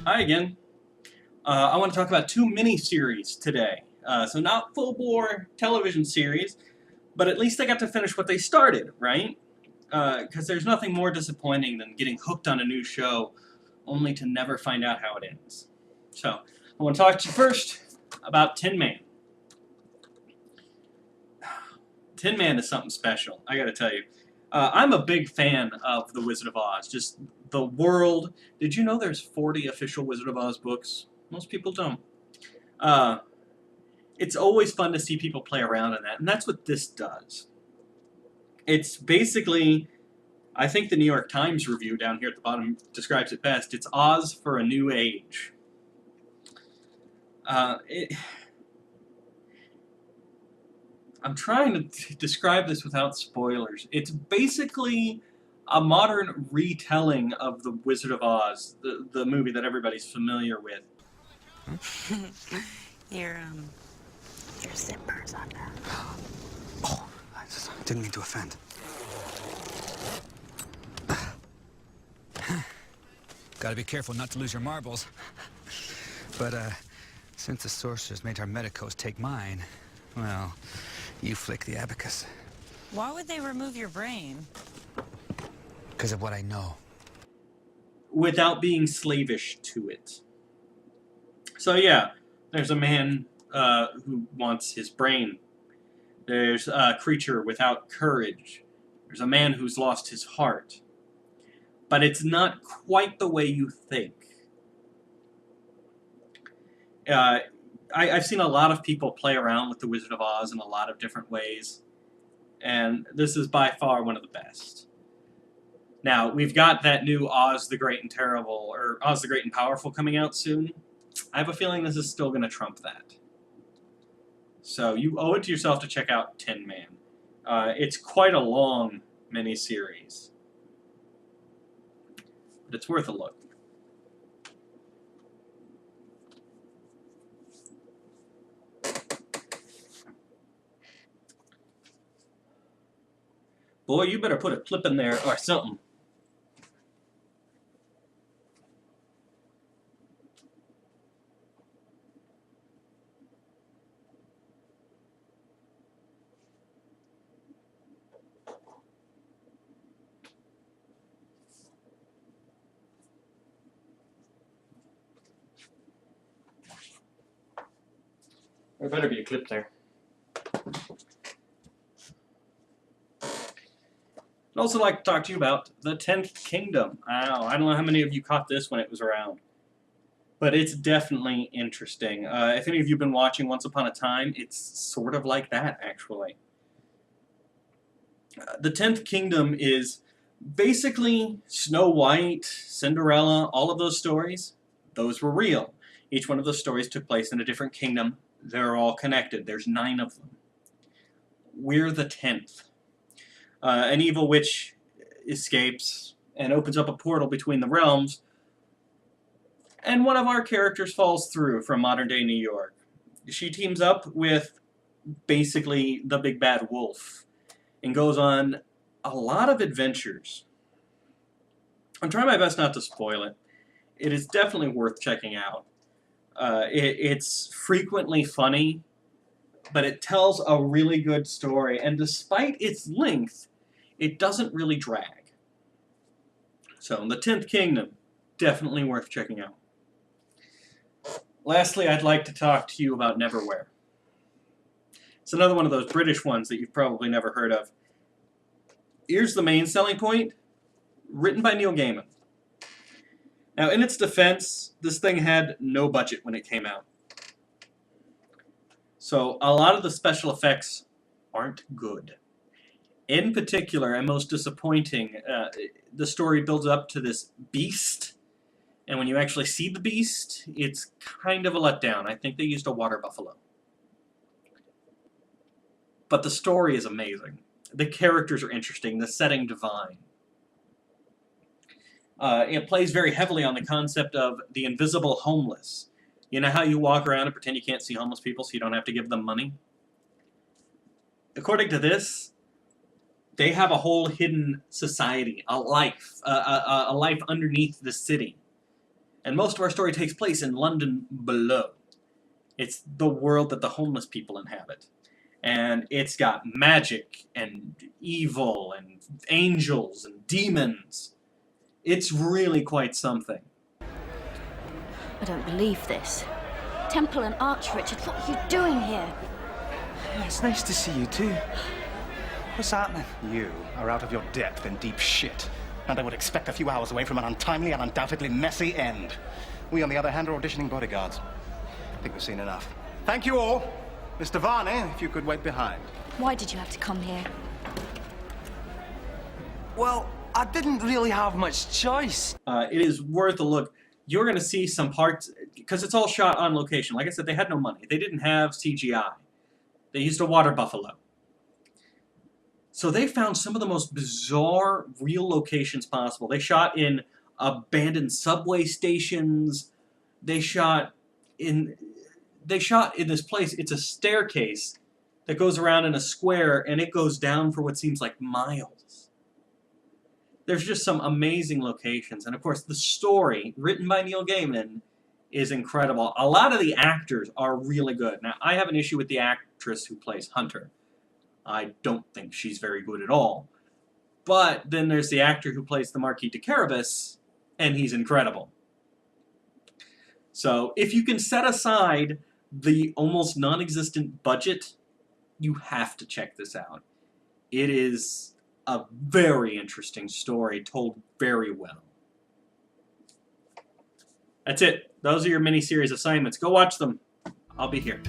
Hi again. I want to talk about two miniseries today. So not full-bore television series, but at least I got to finish what they started, right? Because there's nothing more disappointing than getting hooked on a new show only to never find out how it ends. So I want to talk to you first about Tin Man. Tin Man is something special, I gotta tell you. I'm a big fan of The Wizard of Oz, just the world. Did you know there's 40 official Wizard of Oz books? Most people don't. Uh, it's always fun to see people play around in that, and that's what this does. It's basically, I think the New York Times review down here at the bottom describes it best. It's Oz for a new age. Uh, it, I'm trying to describe this without spoilers. It's basically a modern retelling of The Wizard of Oz, the movie that everybody's familiar with. Your your zipper's on that. Oh, I didn't mean to offend. Gotta be careful not to lose your marbles. But, since the sorcerers made our medicos take mine, well, you flick the abacus. Why would they remove your brain? Because of what I know. Without being slavish to it. So yeah, there's a man who wants his brain. There's a creature without courage. There's a man who's lost his heart. But it's not quite the way you think. I've seen a lot of people play around with The Wizard of Oz in a lot of different ways, and this is by far one of the best. Now, we've got that new Oz the Great and Terrible, or Oz the Great and Powerful coming out soon. I have a feeling this is still going to trump that. So you owe it to yourself to check out Tin Man. It's quite a long miniseries, but it's worth a look. Boy, you better put a clip in there or something. There better be a clip there. I'd also like to talk to you about the 10th Kingdom. I don't know how many of you caught this when it was around, but it's definitely interesting. If any of you have been watching Once Upon a Time, it's sort of like that, actually. The 10th Kingdom is basically Snow White, Cinderella, all of those stories. Those were real. Each one of those stories took place in a different kingdom. They're all connected. There's 9 of them. We're the 10th. An evil witch escapes and opens up a portal between the realms, and one of our characters falls through from modern-day New York. She teams up with basically the big bad wolf and goes on a lot of adventures. I'm trying my best not to spoil it. It is definitely worth checking out. It's frequently funny, but it tells a really good story, and despite its length, it doesn't really drag. So, The 10th Kingdom, definitely worth checking out. Lastly, I'd like to talk to you about Neverwhere. It's another one of those British ones that you've probably never heard of. Here's the main selling point. Written by Neil Gaiman. Now, in its defense, this thing had no budget when it came out. So, a lot of the special effects aren't good. In particular, and most disappointing, the story builds up to this beast, and when you actually see the beast, it's kind of a letdown. I think they used a water buffalo. But the story is amazing. The characters are interesting, the setting divine. It plays very heavily on the concept of the invisible homeless. You know how you walk around and pretend you can't see homeless people so you don't have to give them money? According to this, they have a whole hidden society, a life underneath the city. And most of our story takes place in London below. It's the world that the homeless people inhabit. And it's got magic and evil and angels and demons. It's really quite something. I don't believe this. Temple and Arch, Richard, what are you doing here? Yeah, it's nice to see you too. What's happening? You are out of your depth in deep shit. And I would expect a few hours away from an untimely and undoubtedly messy end. We, on the other hand, are auditioning bodyguards. I think we've seen enough. Thank you all. Mr. Varney, if you could wait behind. Why did you have to come here? Well, I didn't really have much choice. It is worth a look. You're going to see some parts, because it's all shot on location. Like I said, they had no money. They didn't have CGI. They used a water buffalo. So they found some of the most bizarre real locations possible. They shot in abandoned subway stations. They shot in this place. It's a staircase that goes around in a square, and it goes down for what seems like miles. There's just some amazing locations. And of course, the story, written by Neil Gaiman, is incredible. A lot of the actors are really good. Now, I have an issue with the actress who plays Hunter. I don't think she's very good at all. But then there's the actor who plays the Marquis de Carabas, and he's incredible. So, if you can set aside the almost non-existent budget, you have to check this out. It is a very interesting story, told very well. That's it. Those are your miniseries assignments. Go watch them. I'll be here.